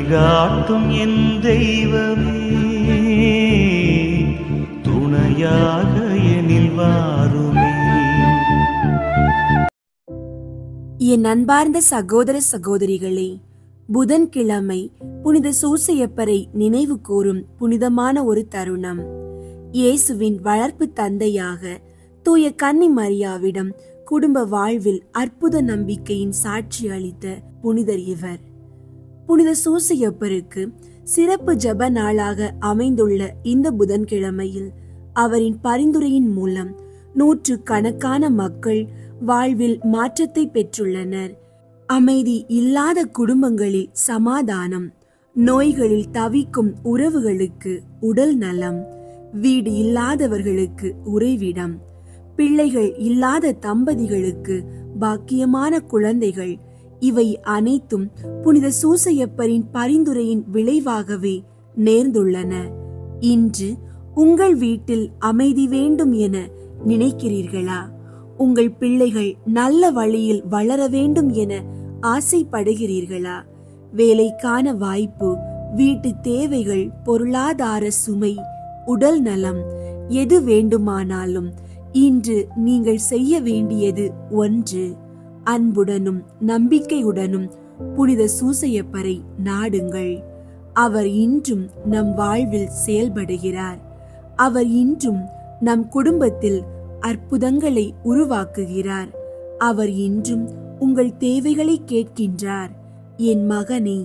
வழிகாட்டும் என் தெய்வமே, துணையாக எனில் வாருமே. என் அன்பார்ந்த சகோதர சகோதரிகளே, புதன்கிழமை புனித சூசையப்பரை நினைவு கூறும் புனிதமான ஒரு தருணம். இயேசுவின் வளர்ப்பு தந்தையாக தூய கன்னி மரியாவிடம் குடும்ப வாழ்வில் அற்புத நம்பிக்கையின் சாட்சி அளித்த புனிதர் இவர். புனித சூசையப்பருக்கு சிறப்பு ஜெப நாளாக அமைந்துள்ள இந்த புதன்கிழமையில் அவரின் பரிந்துரையின் மூலம் நூற்றுக்கணக்கான மக்கள் வாழ்வில் மாற்றத்தை பெற்றுள்ளனர். அமைதி இல்லாத குடும்பங்களில் சமாதானம், நோய்களில் தவிக்கும் உறவுகளுக்கு உடல் நலம், வீடு இல்லாதவர்களுக்கு உறைவிடம், பிள்ளைகள் இல்லாத தம்பதிகளுக்கு பாக்கியமான குழந்தைகள், இவை அனைத்தும் புனித சூசையப்பரின் பரிந்துரையின் விளைவாகவே நேர்ந்துள்ளன. இன்று உங்கள் வீட்டில் அமைதி வேண்டும் என நினைக்கிறீர்களா? உங்கள் பிள்ளைகள் நல்ல வழியில் வளர வேண்டும் என ஆசைப்படுகிறீர்களா? வேலைக்கான வாய்ப்பு, வீட்டு தேவைகள், பொருளாதார சுமை, உடல் நலம், எது வேண்டுமானாலும் இன்று நீங்கள் செய்ய வேண்டியது ஒன்று. அன்புடனும் நம்பிக்கையுடனும் புனித சூசையப்பரை நாடுங்கள். அவர் இன்றும் நம் வாழ்வில் செயல்படுகிறார். அவர் இன்றும் நம் குடும்பத்தில் அற்புதங்களை உருவாக்குகிறார். அவர் இன்றும் உங்கள் தேவைகளை கேட்கின்றார். என் மகனே,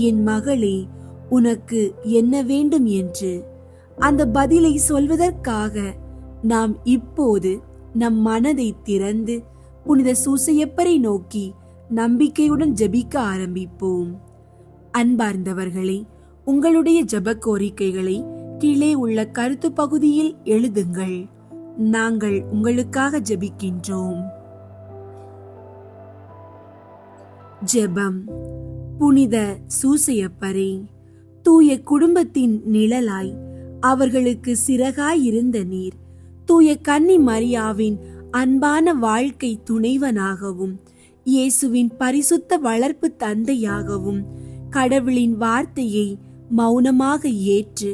என் மகளே, உனக்கு என்ன வேண்டும் என்று அந்த பதிலை சொல்வதற்காக நாம் இப்போது நம் மனதை திறந்து புனித சூசையப்பரை நோக்கி நம்பிக்கையுடன் ஜெபிக்க ஆரம்பிப்போம். அன்பார்ந்தவர்களே, உங்களுடைய ஜெப கோரிக்கைகளை கீழே உள்ள கருத்து பகுதியில் எழுதுங்கள். நாங்கள் உங்களுக்காக ஜெபிக்கின்றோம். ஜெபம். புனித சூசையப்பரே, தூய குடும்பத்தின் நிழலாய் அவர்களுக்கு சிறகாய் இருந்த நீர், தூய கன்னி மரியாவின் அன்பான வாழ்க்கை துணைவனாகவும், இயேசுவின் பரிசுத்த வளர்ப்பு தந்தையாகவும், கடவுளின் வார்த்தையை மௌனமாக ஏற்று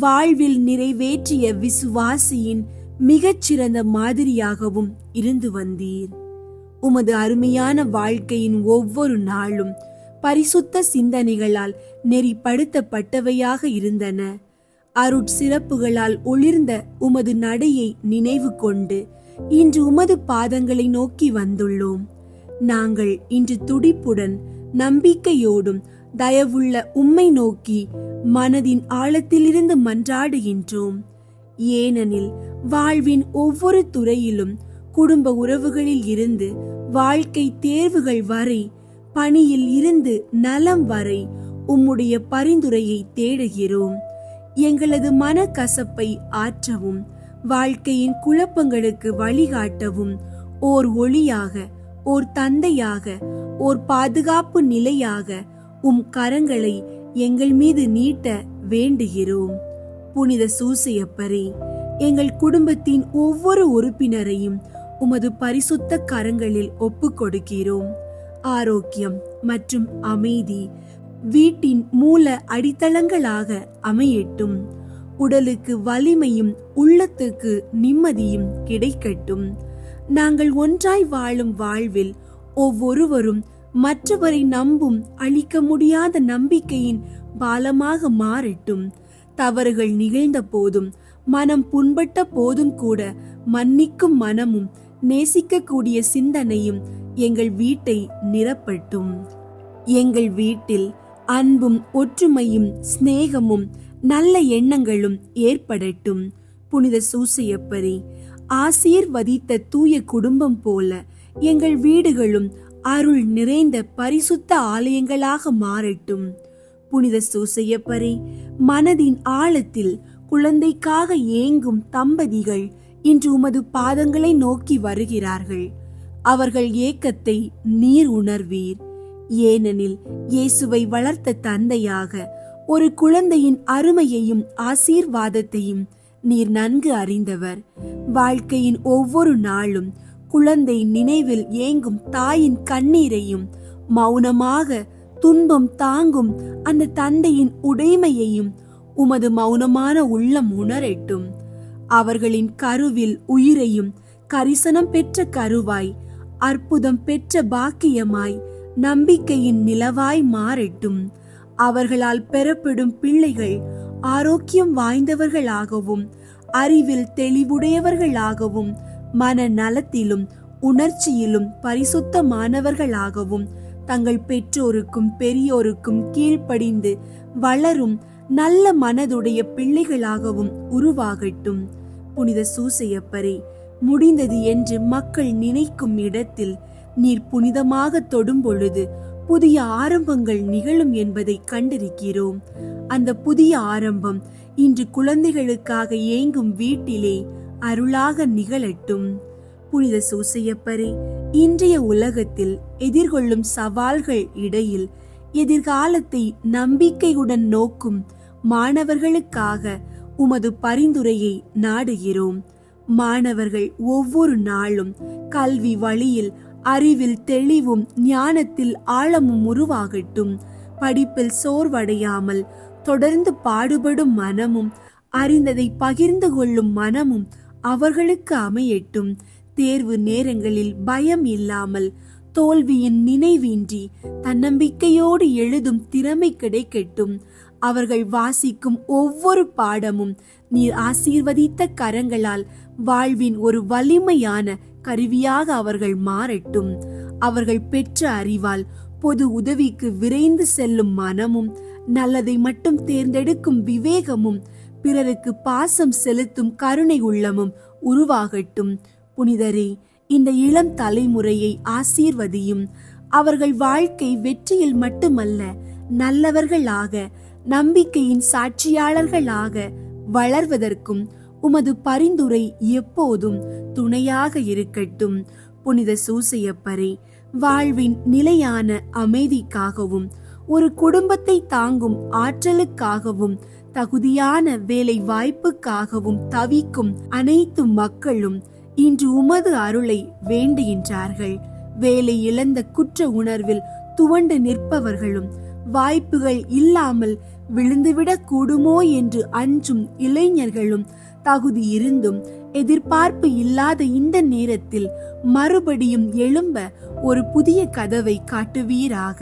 வாழ்வில் நிறைவேற்றிய விசுவாசியின் மிகச்சிறந்த மாதிரியாகவும் இருந்து வந்தீர். உமது அருமையான வாழ்க்கையின் ஒவ்வொரு நாளும் பரிசுத்த சிந்தனைகளால் நெறிப்படுத்தப்பட்டவையாக இருந்தன. அருட்சிறப்புகளால் ஒளிர்ந்த உமது நடையை நினைவு கொண்டு இன்று உமது பாதங்களை நோக்கி வந்துள்ளோம். நாங்கள் இன்று துடிப்புடன் நம்பிக்கையோடும் தயவுள்ள உம்மை நோக்கி மனதின் ஆழத்திலிருந்து மன்றாடுகின்றோம். ஏனெனில் வாழ்வின் ஒவ்வொரு துறையிலும், குடும்ப உறவுகளில் இருந்து வாழ்க்கை தேர்வுகள் வரை, பணியில் இருந்து நலம் வரை உம்முடைய பரிந்துரையை தேடுகிறோம். எங்களது மனக்கசப்பை ஆற்றவும், வாழ்க்கையின் குழப்பங்களுக்கு வழிகாட்டவும், ஓர் ஒளியாக, ஓர் தந்தையாக, ஓர் பாதுகாப்பு நிலையாக உம் கரங்களை எங்கள் மீது நீட்ட வேண்டுகிறோம். புனித சூசையப்பரே, எங்கள் குடும்பத்தின் ஒவ்வொரு உறுப்பினரையும் உமது பரிசுத்த கரங்களில் ஒப்பு கொடுக்கிறோம். ஆரோக்கியம் மற்றும் அமைதி வீட்டின் மூல அடித்தளங்களாக அமையட்டும். உடலுக்கு வலிமையும் உள்ளத்துக்கு நிம்மதியும் கிடைக்கட்டும். நாங்கள் ஒன்றாய் வாழும் வாழ்வில் ஒவ்வொருவரும் மற்றவரை நம்பும் அழிக்க முடியாத நம்பிக்கையின் பாலமாக மாறட்டும். தவறுகள் நிகழ்ந்த போதும், மனம் புண்பட்ட போதும் கூட மன்னிக்கும் மனமும் நேசிக்கக்கூடிய சிந்தனையும் எங்கள் வீட்டை நிரப்பட்டும். எங்கள் வீட்டில் அன்பும் ஒற்றுமையும் சிநேகமும் நல்ல எண்ணங்களும் ஏற்படட்டும். புனித சூசையப்பரே, ஆசீர்வதித்த தூய குடும்பம் போல எங்கள் வீடுகளும் அருள் நிறைந்த பரிசுத்த ஆலயங்களாக மாறட்டும். புனித சூசையப்பரே, மனதின் ஆழத்தில் குழந்தைக்காக ஏங்கும் தம்பதிகள் இன்று உமது பாதங்களை நோக்கி வருகிறார்கள். அவர்கள் ஏக்கத்தை நீர் உணர்வீர். ஏனெனில் இயேசுவை வளர்த்த தந்தையாக ஒரு குழந்தையின் அருமையையும் ஆசீர்வாதத்தையும் நீர் நன்கு அறிந்தவர். வாழ்க்கையின் ஒவ்வொரு நாளும் குழந்தை நினைவில் ஏங்கும் தாயின் கண்ணீரையும் மௌனமாக துன்பம் தாங்கும் அந்த தந்தையின் உடைமையையும் உமது மௌனமான உள்ளம் உணரட்டும். அவர்களின் கருவில் உயிரையும் கரிசனம் பெற்ற கருவாய், அற்புதம் பெற்ற பாக்கியமாய், நம்பிக்கையின் நிலவாய் மாறட்டும். அவர்களால் பெறப்படும் பிள்ளைகள் ஆரோக்கியம் வாய்ந்தவர்களாகவும், அறிவில் தெளிவுடையவர்களாகவும், மன நலத்திலும் உணர்ச்சியிலும் பரிசுத்தமானவர்களாகவும், தங்கள் பெற்றோருக்கும் பெரியோருக்கும் கீழ்ப்படிந்து வளரும் நல்ல மனதுடைய பிள்ளைகளாகவும் உருவாகட்டும். புனித சூசையப்பரே, முடிந்தது என்று மக்கள் நினைக்கும் இடத்தில் நீர் புனிதமாக தொடும் பொழுது புதிய ஆரம்பங்கள் நிகழும் என்பதை கண்டிருக்கிறோம். அந்த புதிய ஆரம்பம் இன்று குழந்தைகளுக்காக ஏங்கும் வீட்டிலே அருளாக நிகழட்டும். புனித சூசையப்பரே, இன்றைய உலகத்தில் எதிர்கொள்ளும் சவால்கள் இடையில் எதிர்காலத்தை நம்பிக்கையுடன் நோக்கும் மாணவர்களுக்காக உமது பரிந்துரையை நாடுகிறோம். மாணவர்கள் ஒவ்வொரு நாளும் கல்வி வழியில் அறிவில் தெளிவும் ஞானத்தில் ஆழமும் உருவாகட்டும். படிப்பில் சோர்வடையாமல் தொடர்ந்து பாடுபடும் மனமும் அறிந்ததை பகிர்ந்து கொள்ளும் மனமும் அவர்களுக்கு அமையட்டும். தேர்வு நேரங்களில் பயம் இல்லாமல், தோல்வியின் நினைவின்றி தன்னம்பிக்கையோடு எழுதும் திறமை கிடைக்கட்டும். அவர்கள் வாசிக்கும் ஒவ்வொரு பாடமும் நீர் ஆசீர்வதித்த கரங்களால் வாழ்வின் ஒரு வலிமையான கருவியாக அவர்கள் மாறட்டும். அவர்கள் பெற்ற அறிவால் பொது உதவிக்கு விரைந்து செல்லும் மனமும், நல்லதை மட்டும் தேர்ந்தெடுக்கும் விவேகமும், பிறருக்கு பாசம் செலுத்தும் கருணை உள்ளமும் உருவாகட்டும். புனிதரே, இந்த இளம் தலைமுறையை ஆசீர்வதியும். அவர்கள் வாழ்க்கை வெற்றியில் மட்டுமல்ல, நல்லவர்களாக, நம்பிக்கையின் சாட்சியாளர்களாக வளர்வதற்கும் உமது பரிந்துரை எப்போதும் துணையாக இருக்கட்டும். புனித சூசையப்பரே, வாழ்வின் நிலையான அமைதிக்காகவும், ஒரு குடும்பத்தை தாங்கும் ஆற்றலுக்காகவும், தகுதியான வேலை வாய்ப்புக்காகவும் தவிக்கும் அனைத்து மக்களும் இன்று உமது அருளை வேண்டுகின்றார்கள். வேலை இழந்த குற்ற உணர்வில் துவண்டு நிற்பவர்களும், வாய்ப்புகள் இல்லாமல் விழுந்துவிடக் கூடுமோ என்று அஞ்சும் இளைஞர்களும், தகுதி இருந்தும் எதிர்பார்ப்பு இல்லாத இந்த நேரத்தில் மறுபடியும் எழும்ப ஒரு புதிய கதவை காட்டுவீராக.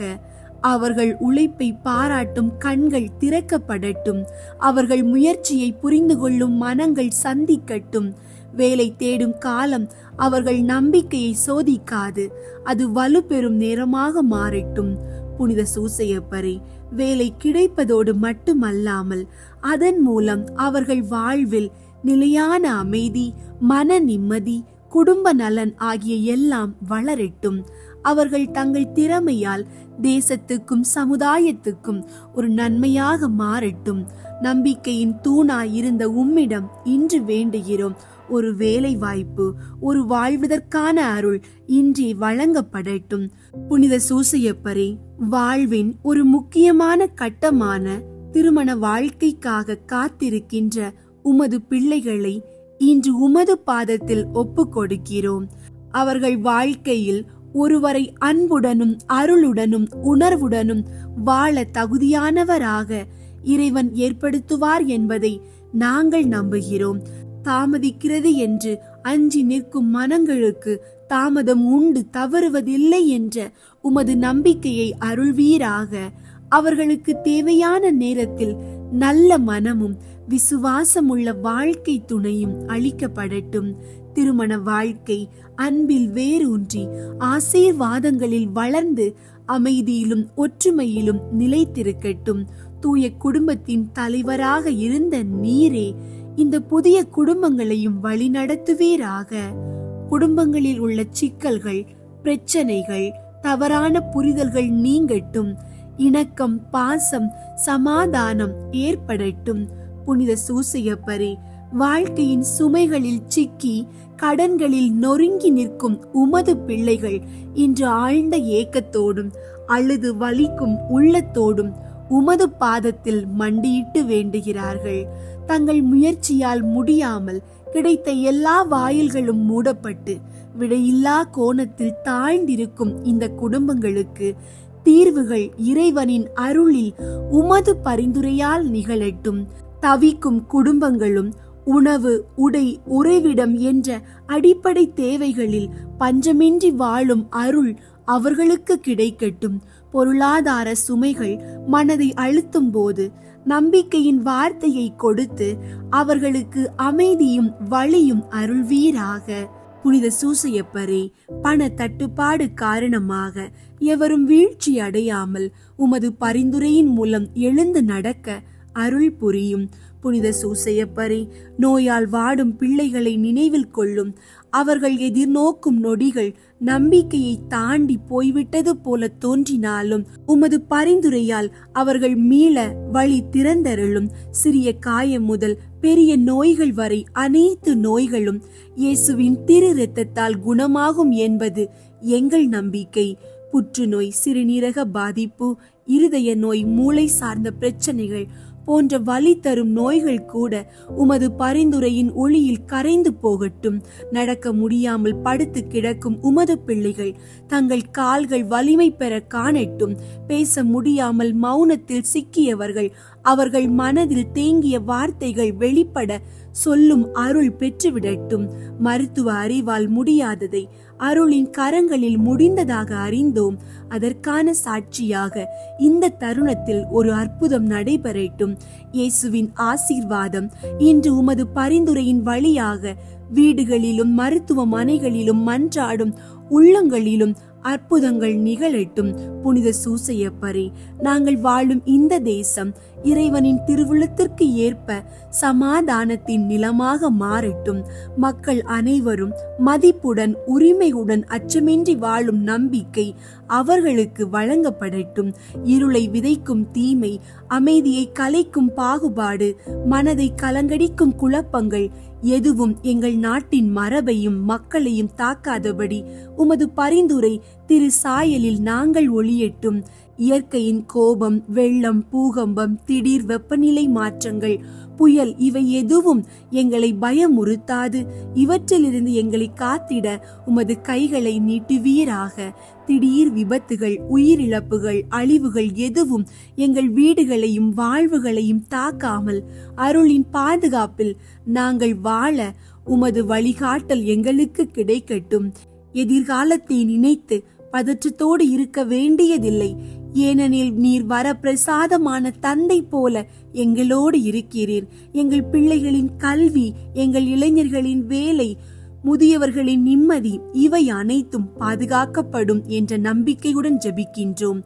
அவர்கள் உழைப்பை பாராட்டும் கண்கள் திறக்கப்படட்டும். அவர்கள் முயற்சியை புரிந்து கொள்ளும் மனங்கள் சந்திக்கட்டும். வேலை தேடும் காலம் அவர்கள் நம்பிக்கையை சோதிக்காது, அது வலுப்பெறும் நேரமாக மாறட்டும். புனித சூசையப்பரே, வேலை கிடைப்பதோடு மட்டுமல்லாமல் அதன் மூலம் அவர்கள் வாழ்வில் நிலையான அமைதி, மன நிம்மதி, குடும்ப நலன் ஆகிய எல்லாம் வளரட்டும். அவர்கள் தங்கள் திறமையால் தேசத்துக்கும் சமுதாயத்துக்கும் ஒரு நன்மையாக மாறட்டும். நம்பிக்கையின் தூணாய் இருந்த உம்மிடம் இன்று வேண்டுகிறோம். ஒரு வேலை வாய்ப்பு, ஒரு வாழ்வதற்கான அருள் இன்றே வழங்கப்படட்டும். புனித சூசையப்பரே, வாழ்வின் ஒரு முக்கியமான கட்டமான திருமண வாழ்க்கைக்காக காத்திருக்கின்ற உமது பிள்ளைகளை இன்று உமது பாதத்தில் ஒப்பு கொடுக்கிறோம். அவர்கள் வாழ்க்கையில் ஒருவரை அன்புடனும் அருளுடனும் உணர்வுடனும் வாழ தகுதியானவராக இறைவன் ஏற்படுத்துவார் என்பதை நாங்கள் நம்புகிறோம். தாமதிக்கிறது என்று அஞ்சி நிற்கும் மனங்களுக்கு தாமதம் உண்டு, தவறுவதில்லை என்ற உமது நம்பிக்கையை அருள்வீராக. அவர்களுக்கு தேவையான நேரத்தில் நல்ல மனமும் விசுவாசமுள்ள வாழ்க்கை துணையும் அளிக்கப்படட்டும். திருமண வாழ்க்கை அன்பில் வேரூன்றி ஆசீர்வாதங்களில் வளர்ந்து அமைதியிலும் ஒற்றுமையிலும் நிலைத்திருக்கட்டும். தூய குடும்பத்தின் தலைவராக இருந்த நீரே இந்த புதிய குடும்பங்களையும் வழிநடத்துவீராக. குடும்பங்களில் உள்ள சிக்கல்கள், பிரச்சனைகள், தவறான புரிதல்கள் நீங்கட்டும். இணக்கம், பாசம், சமாதானம் ஏற்படட்டும். புனித சூசையப்பரே, வாழ்க்கையின் சுமைகளில் சிக்கி கடன்களில் நொறுங்கி நிற்கும் உமது பிள்ளைகள் இன்று ஆழ்ந்த ஏக்கத்தோடும் அழுது வலிக்கும் உள்ளத்தோடும் உமது பாதத்தில் மண்டியிட்டு வேண்டுகிறார்கள். தங்கள் முயற்சியால் முடியாமல் கிடைத்த எல்லா வாயில்களும் மூடப்பட்டு விடையில்லா கோணத்தில் தாழ்ந்திருக்கும் இந்த குடும்பங்களுக்கு தீர்வுகள் இறைவனின் அருளில் உமது பரிந்துரையால் நிகழட்டும். தவிக்கும் குடும்பங்களும் உணவு, உடை, உறைவிடம் என்ற அடிப்படை தேவைகளில் பஞ்சமின்றி வாழும் அருள் அவர்களுக்கு கிடைக்கட்டும். பொருளாதார சுமைகள் மனதை அழுத்தும் போது நம்பிக்கையின் வார்த்தையை கொடுத்து அவர்களுக்கு அமைதியும் வழியும் அருள்வீராக. புனித சூசையப்பரே, பண தட்டுப்பாடு காரணமாக எவரும் வீழ்ச்சி அடையாமல் உமது பரிந்துரையின் மூலம் எழுந்து நடக்க அருள் புரியும். புனித சூசையப்பரே, நோயால் வாடும் பிள்ளைகளை நினைவில் கொள்ளும். அவர்கள் எதிர்நோக்கும் நொடிகள் நம்பிக்கையை தாண்டி போய்விட்டது போல தோன்றினாலும் உமது பரிந்துரையால் அவர்கள் மீள வழி திறந்தருளும். சிறிய காயம் முதல் பெரிய நோய்கள் வரை அனைத்து நோய்களும் இயேசுவின் திரு இரத்தத்தால் குணமாகும் என்பது எங்கள் நம்பிக்கை. புற்றுநோய், சிறுநீரக பாதிப்பு, இருதய நோய், மூளை சார்ந்த பிரச்சனைகள் போன்ற வலி தரும் நோய்கள் கூட உமது பரிந்துரையின் ஒளியில் கரைந்து போகட்டும். நடக்க முடியாமல் படுத்து கிடக்கும் உமது பிள்ளைகள் தங்கள் கால்கள் வலிமை பெற காணட்டும். பேச முடியாமல் மௌனத்தில் சிக்கியவர்கள் அவர்கள் மனதில் தேங்கிய வார்த்தைகள் வெளிப்பட சொல்லும் அருள் பெற்றுவிடட்டும். மருத்துவ அறிவால் முடியாததை அருளின் கரங்களில் முடிந்ததாக அறிந்தோம். அதற்கான சாட்சியாக இந்த தருணத்தில் ஒரு அற்புதம் நடைபெறட்டும். இயேசுவின் ஆசீர்வாதம் இன்று உமது பரிந்துரையின் வழியாக வீடுகளிலும் மருத்துவமனைகளிலும் மன்றாடும் உள்ளங்களிலும் அற்புதங்கள் நிகழட்டும். புனித சூசையப்பரே, நாங்கள் வாழும் இந்த தேசம் இறைவனின் திருவுளத்திற்கு ஏற்ப சமாதானத்தின் நிலமாக மாறட்டும். மக்கள் அனைவரும் மதிப்புடன் உரிமையுடன் அச்சமின்றி வாழும் நம்பிக்கை அவர்களுக்கு வழங்கப்படட்டும். இருளை விதைக்கும் தீமை, அமைதியை கலைக்கும் பாகுபாடு, மனதை கலங்கடிக்கும் குழப்பங்கள் எதுவும் எங்கள் நாட்டின் மரபையும் மக்களையும் தாக்காதபடி உமது பரிந்துரை திரு சாயலில் நாங்கள் ஒளியட்டும். இயற்கையின் கோபம், வெள்ளம், பூகம்பம், திடீர் வெப்பநிலை மாற்றங்கள், புயல் இவை எதுவும் எங்களை பயமுறுத்தாது. இவற்றிலிருந்து எங்களை காத்திட உமது கைகளை நீட்டுவீராக. திடீர் விபத்துகள், உயிரிழப்புகள், அழிவுகள் எதுவும் எங்கள் வீடுகளையும் வாழ்வுகளையும் தாக்காமல் அருளின் பாதுகாப்பில் நாங்கள் வாழ உமது வழிகாட்டல் எங்களுக்கு கிடைக்கட்டும். எதிர்காலத்தை நினைத்து பதற்றத்தோடு இருக்க வேண்டியதில்லை. ஏனெனில் நீர் வரப்பிரசாதமான தந்தை போல எங்களோடு இருக்கிறீர். எங்கள் பிள்ளைகளின் கல்வி, எங்கள் இளைஞர்களின் வேலை, முதியவர்களின் நிம்மதி இவை அனைத்தும் பாதுகாக்கப்படும் என்ற நம்பிக்கையுடன் ஜெபிக்கின்றோம்.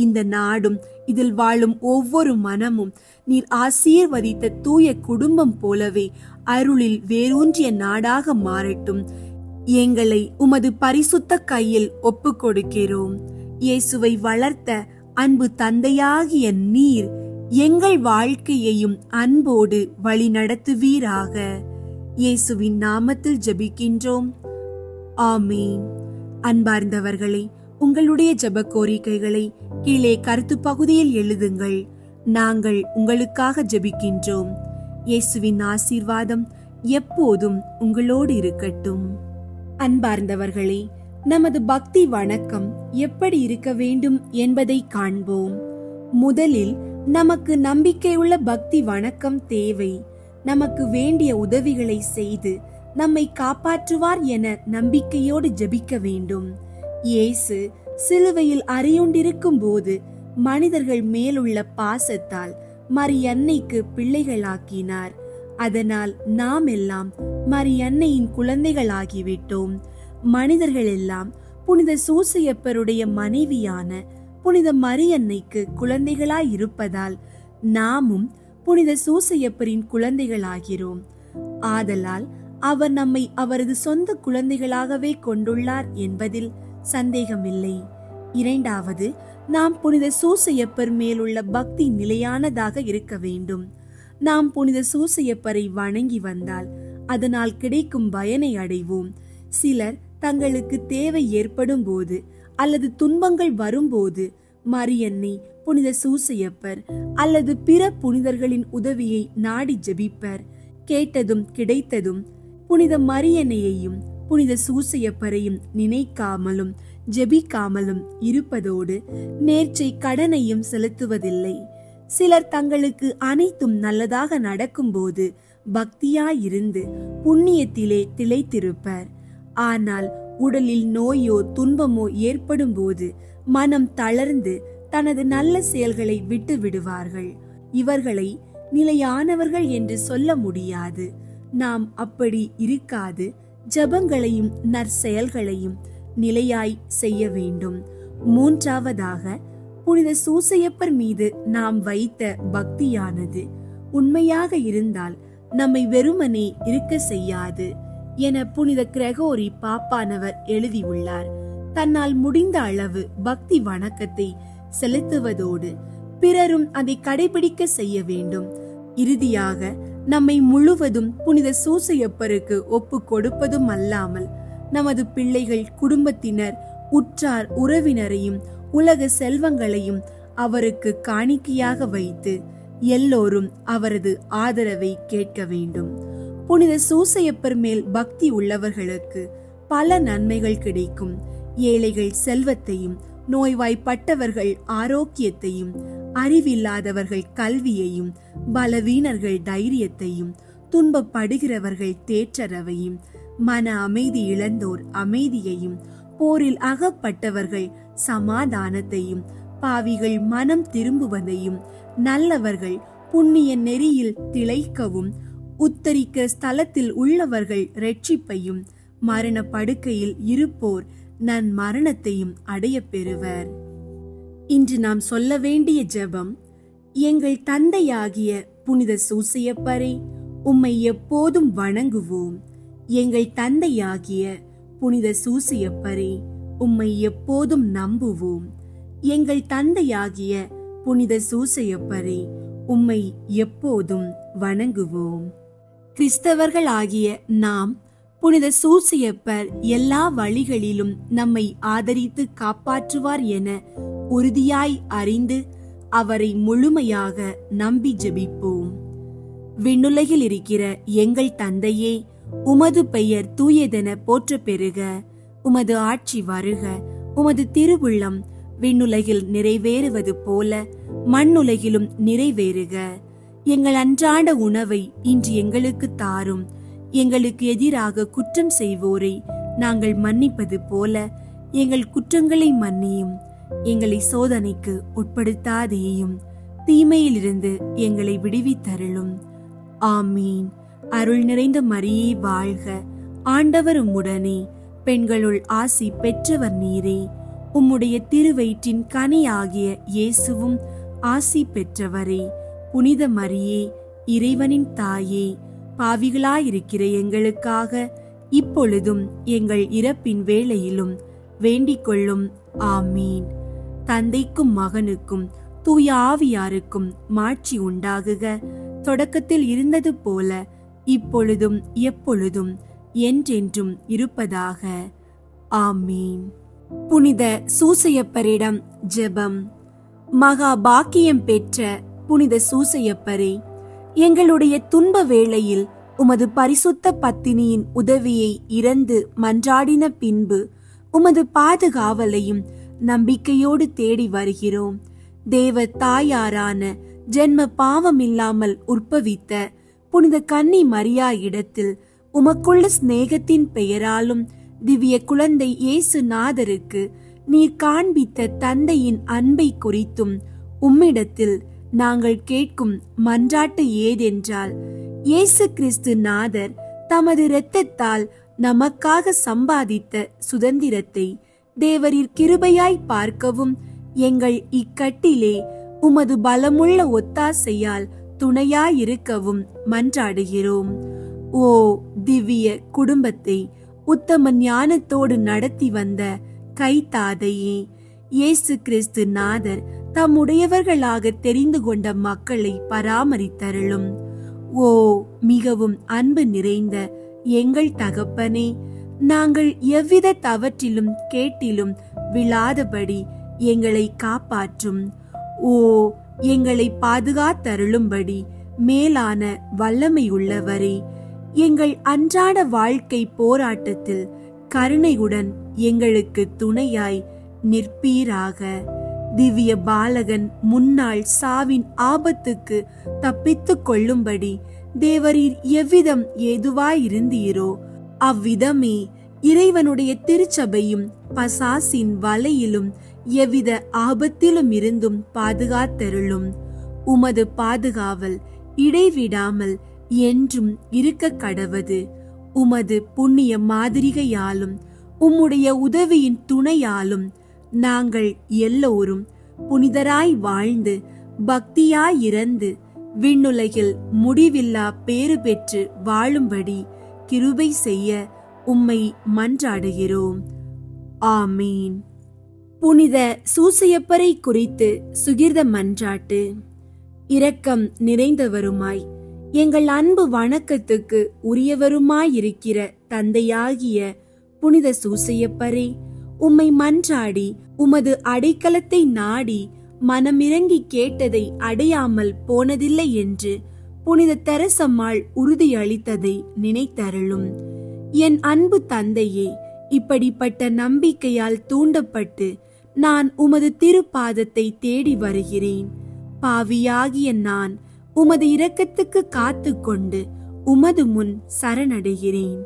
இந்த நாடும் இதில் வாழும் ஒவ்வொரு மனமும் நீர் ஆசீர்வதித்த தூய குடும்பம் போலவே அருளில் வேரூன்றிய நாடாக மாறட்டும். எங்களை உமது பரிசுத்த கையில் ஒப்புக் கொடுக்கிறோம். இயேசுவை வளர்த்த அன்பு தந்தையாகிய நீர் எங்கள் வாழ்க்கையையும் அன்போடு வழி நடத்துவீராக. இயேசுவின் நாமத்தில் ஜெபிக்கின்றோம். ஆமீன். அன்பார்ந்தவர்களே, உங்களுடைய ஜெப கோரிக்கைகளை கீழே கருத்து பகுதியில் எழுதுங்கள். நாங்கள் உங்களுக்காக ஜெபிக்கின்றோம். இயேசுவின் ஆசீர்வாதம் எப்போதும் உங்களோடு இருக்கட்டும். அன்பார்ந்தவர்களே, நமது பக்தி வணக்கம் எப்படி இருக்க வேண்டும் என்பதை காண்போம். முதலில் நமக்கு நம்பிக்கையுள்ள பக்தி வணக்கம் தேவை. நமக்கு வேண்டிய உதவிகளை செய்து நம்மை காப்பாற்றுவார் என நம்பிக்கையோடு ஜெபிக்க வேண்டும். இயேசு சிலுவையில் அறையுண்டிருக்கும் போது மனிதர்கள் மேலுள்ள பாசத்தால் மரியன்னைக்கு பிள்ளைகளாக்கினார். அதனால் நாம் எல்லாம் மரியன்னையின் குழந்தைகளாகிவிட்டோம். மனிதர்கள் எல்லாம் புனித சூசையப்பருடைய மனைவியான புனித மரியன்னைக்கு குழந்தைகளாய் இருப்பதால் நாமும் புனித சூசையப்பரின் குழந்தைகளாகிறோம். ஆதலால் அவர் நம்மை அவரது சொந்த குழந்தைகளாகவே கொண்டுள்ளார் என்பதில் சந்தேகமில்லை. இரண்டாவது, நாம் புனித சூசையப்பர் மேலுள்ள பக்தி நிலையானதாக இருக்க வேண்டும். நாம் புனித சூசையப்பரை வணங்கி வந்தால் அதனால் கிடைக்கும் பயனை அடைவோம். சிலர் தங்களுக்கு தேவை ஏற்படும் போது அல்லது துன்பங்கள் வரும்போது மரியன்னை, புனித சூசையப்பர் அல்லது பிற புனிதர்களின் உதவியை நாடி ஜெபிப்பர். கேட்டதும் கிடைத்ததும் புனித மரியன்னையையும் புனித சூசையப்பரையும் நினைக்காமலும் ஜெபிக்காமலும் இருப்பதோடு நேர்ச்சை கடனையும் செலுத்துவதில்லை. சிலர் தங்களுக்கு அனைத்தும் நல்லதாக நடக்கும்போது பக்தியாயிருந்து புண்ணியத்திலே திளைத்திருப்பர். ஆனால் உடலில் நோயோ துன்பமோ ஏற்படும் போது மனம் தளர்ந்து தனது நல்ல செயல்களை விட்டு விடுவார்கள். இவர்களை நிலையானவர்கள் என்று சொல்ல முடியாது. நாம் அப்படி இருக்காது. ஜெபங்களையும் நற்செயல்களையும் நிலையாய் செய்ய வேண்டும். மூன்றாவதாக, புனித சூசையப்பர் மீது நாம் வைத்த பக்தியானது உண்மையாக இருந்தால் நம்மை வெறுமனே இருக்க செய்யாது என புனித கிரகோரி பாப்பானவர் எழுதியுள்ளார். தன்னால் முடிந்த அளவு பக்தி வணக்கத்தை செலுத்துவதோடு பிறரும் அதை கடைபிடிக்க செய்ய வேண்டும். இறுதியாக நம்மை முழுவதும் புனித சூசையப்பருக்கு ஒப்பு கொடுப்பதும் அல்லாமல் நமது பிள்ளைகள், குடும்பத்தினர், உற்றார் உறவினரையும் உலக செல்வங்களையும் அவருக்கு காணிக்கையாக வைத்து எல்லோரும் அவரது ஆதரவை கேட்க வேண்டும். புனித சூசையப்பர் மேல் பக்தி உள்ளவர்களுக்கு பல நன்மைகள் கிடைக்கும். ஏழைகள் செல்வத்தையும், நோய்வாய்ப்பட்டவர்கள் ஆரோக்கியத்தையும், அறிவில்லாதவர்கள் கல்வியையும், பலவீனர்கள் தைரியத்தையும், துன்பப்படுகிறவர்கள் தேற்றரவையும், மன அமைதி இழந்தோர் அமைதியையும், போரில் அகப்பட்டவர்கள் சமாதானத்தையும், பாவிகள் மனம் திரும்புவதையும், நல்லவர்கள் புண்ணிய நெறியில் திளைக்கவும், உத்தரிக்க ஸ்தலத்தில் உள்ளவர்கள் இரட்சிப்பையும், மரண படுக்கையில் இருப்போர் நன்மரணத்தையும் அடைய பெறுவர். இன்று நாம் சொல்ல வேண்டிய ஜெபம்: எங்கள் தந்தையாகிய புனித சூசையப்பரே, உம்மை எப்போதும் வணங்குவோம். எங்கள் தந்தையாகிய புனித சூசையப்பரே, உம்மை எப்போதும் நம்புவோம். எங்கள் தந்தையாகிய புனித சூசையப்பரே, உம்மை எப்போதும் வணங்குவோம். கிறிஸ்தவர்கள் ஆகிய நாம் புனித சூசையப்பர் எல்லா வழிகளிலும் நம்மை ஆதரித்து காப்பாற்றுவார் என உறுதியாய் அறிந்து அவரை முழுமையாக நம்பி ஜெபிப்போம். விண்ணுலகில் இருக்கிற எங்கள் தந்தையே, உமது பெயர் தூயதென போற்ற பெறுக. உமது ஆட்சி வருக. உமது திருவுள்ளம் விண்ணுலகில் நிறைவேறுவது போல மண்ணுலகிலும் நிறைவேறுக. எங்கள் அன்றாட உணவை இன்று எங்களுக்கு தாரும். எங்களுக்கு எதிராக குற்றம் செய்வோரை நாங்கள் மன்னிப்பது போல எங்கள் குற்றங்களை மன்னியும். எங்களை சோதனைக்கு உட்படுத்தாதேயும், தீமையிலிருந்து எங்களை விடுவித்தருளும். ஆமீன். அருள் நிறைந்த மரியே வாழ்க. ஆண்டவர் உம்முடனே, பெண்களுள் ஆசி பெற்றவர் நீரே. உம்முடைய திருவயிற்றின் கனியாகிய இயேசுவும் ஆசி பெற்றவரே. புனித மரியே, இறைவனின் தாயே, பாவிகளாயிருக்கிற எங்களுக்காக இப்பொழுதும் எங்கள் இறப்பின் வேளையிலும் வேண்டிக் கொள்ளும். ஆமீன். தந்தைக்கும் மகனுக்கும் தூய ஆவியாருக்கும் மாட்சி உண்டாகுக. தொடக்கத்தில் இருந்தது போல இப்பொழுதும் எப்பொழுதும் என்றென்றும் இருப்பதாக. ஆமீன். புனித சூசையப்பரிடம் ஜெபம். மகா பாக்கியம் பெற்ற புனித சூசையப்பரே, எங்களுடைய துன்ப வேளையில் உமது பரிசுத்த பத்தினியின் உதவியை இறந்து மன்றாடின பின்பு உமது பாதுகாவலையும் நம்பிக்கையோடு தேடி வருகிறோம். தேவ தாயாரான ஜென்ம பாவமில்லாமல் உற்பவித்த புனித கன்னி மரியா இடத்தில் உமக்குள்ள சிநேகத்தின் பெயராலும் திவ்ய குழந்தை இயேசு நாதருக்கு நீர் காண்பித்த தந்தையின் அன்பை குறித்தும் உம்மிடத்தில் நாங்கள் கேட்கும் மன்றாட்டு ஏதென்றால், இயேசு கிறிஸ்து நாதர் தமது இரத்தத்தால் நமக்காக சம்பாதித்த சுதந்திரத்தை தேவரீர் கிருபையாய் பார்க்கவும் எங்கள் இக்கட்டிலே உமது பலமுள்ள ஒத்தாசையால் துணையாயிருக்கவும் மன்றாடுகிறோம். ஓ திவ்ய குடும்பத்தை உத்தம ஞானத்தோடு நடத்தி வந்த கைத்தாதையே, இயேசு கிறிஸ்து நாதர் தம்முடையவர்களாக தெரிந்து கொண்ட மக்களை பராமரித்தருளும். ஓ மிகவும் அன்பு நிறைந்த எங்கள் தகப்பனே, நாங்கள் எவ்வித தவற்றிலும் கேட்டிலும் விழாதபடி எங்களை காப்பாற்றும். ஓ எங்களை பாதுகாத்தருளும்படி மேலான வல்லமை உள்ளவரே, எங்கள் அன்றாட வாழ்க்கை போராட்டத்தில் கருணையுடன் எங்களுக்கு துணையாய் நிற்பீராக. திவ்ய பாலகன் முன்னாள் சாவின் ஆபத்துக்கு தப்பித்துக் கொள்ளும்படி தேவரீர் எவ்விதம் ஏதுவாயிருந்தீரோ அவ்விதமே இறைவனுடைய திருச்சபையும் பசாசின் வலையிலும் எவ்வித ஆபத்திலும் இருந்தும் பாதுகாத்தருளும். உமது பாதுகாவல் இடைவிடாமல் என்றும் இருக்க கடவது. உமது புண்ணிய மாதிரிகையாலும் உம்முடைய உதவியின் துணையாலும் நாங்கள் எல்லோரும் புனிதராய் வாழ்ந்து பக்தியாயிருந்து விண்ணுலகில் முடிவில்லா பேறு பெற்று வாழும்படி கிருபை செய்ய உம்மை மன்றாடுகிறோம். ஆமீன். புனித சூசையப்பரை குறித்து சுகிர்த மன்றாட்டு. இரக்கம் நிறைந்தவருமாய் எங்கள் அன்பு வணக்கத்துக்கு உரியவருமாயிருக்கிற தந்தையாகிய புனித சூசையப்பரே, உம்மை மன்றாடி உமது அடைக்கலத்தை நாடி மனமிறங்கி கேட்டதை அடையாமல் போனதில்லை என்று புனித தெரசம்மாள் உறுதியளித்ததை நினைத்தருளும். என் அன்பு தந்தையே, இப்படிப்பட்ட நம்பிக்கையால் தூண்டப்பட்டு நான் உமது திருப்பாதத்தை தேடி வருகிறேன். பாவியாகிய நான் உமது இரக்கத்துக்கு காத்து கொண்டு உமது முன் சரணடைகிறேன்.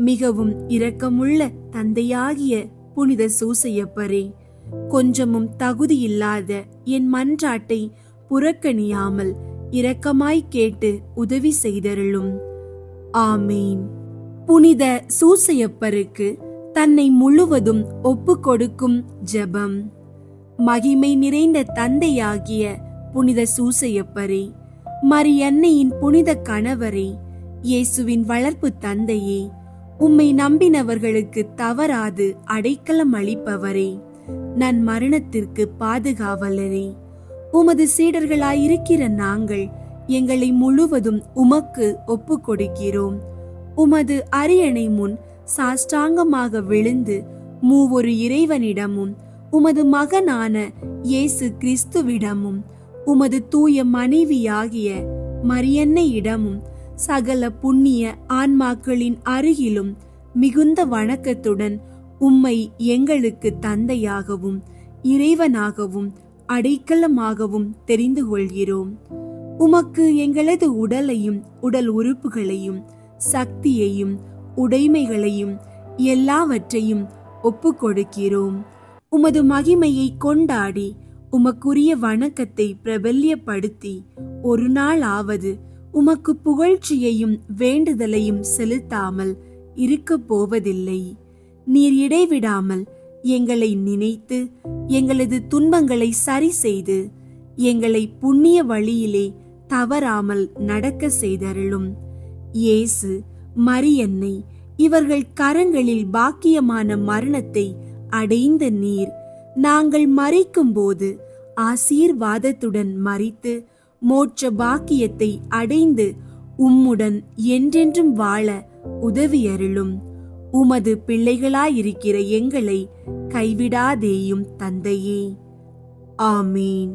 மிகவும் இரக்கமுள்ள தந்தையாகிய புனித சூசையப்பரே, கொஞ்சமும் தகுதியில்லாத என் மன்றாட்டை புறக்கணியாமல் இரக்கமாய் கேட்டு உதவி செய்தருளும். ஆமீன். புனித சூசையப்பருக்கு தன்னை முழுவதும் ஒப்பு கொடுக்கும் ஜெபம். மகிமை நிறைந்த தந்தையாகிய புனித சூசையப்பரே, மரியன்னையின் புனித கணவரே, இயேசுவின் வளர்ப்பு தந்தையே, உம்மை நம்பினவர்களுக்கு தவறாது அடைக்கலம் அளிப்பவரே, நன் மரணத்திற்கு பாதுகாவலரே, உமது சீடர்களாயிருக்கிற நாங்கள் எங்களை முழுவதும் உமக்கு ஒப்பு கொடுக்கிறோம். உமது அரியணை முன் சாஷ்டாங்கமாக விழுந்து மூவொரு இறைவனிடமும் உமது மகனான இயேசு கிறிஸ்துவிடமும் உமது தூய மனைவியாகிய மரியன்னையிடமும் சகல புண்ணிய ஆன்மாக்களின் அருகிலும் மிகுந்த வணக்கத்துடன் உம்மை எங்களுக்கு தந்தையாகவும் இறைவனாகவும் அடைக்கலமாகவும் தெரிந்து கொள்கிறோம். உமக்கு எங்களது உடலையும் உடல் உறுப்புகளையும் சக்தியையும் உடைமைகளையும் எல்லாவற்றையும் ஒப்பு கொடுக்கிறோம். உமது மகிமையை கொண்டாடி உமக்குரிய வணக்கத்தை பிரபல்யப்படுத்தி ஒரு நாள் ஆவது உமக்கு புகழ்ச்சியையும் வேண்டுதலையும் செலுத்தாமல் இருக்க போவதில்லை. நீர் இடைவிடாமல் எங்களை நினைத்து எங்களது துன்பங்களை சரி செய்து எங்களை புண்ணிய வழியிலே தவறாமல் நடக்க செய்தருளும். இயேசு, மரியன்னை இவர்கள் கரங்களில் பாக்கியமான மரணத்தை அடைந்த நீர், நாங்கள் மரிக்கும் போது ஆசீர்வாதத்துடன் மரித்து மோட்ச பாக்கியத்தை அடைந்து உம்முடன் என்றென்றும் வாழ உதவியருளும். உமது பிள்ளைகளாயிருக்கிற எங்களை கைவிடாதேயும் தந்தையே. ஆமீன்.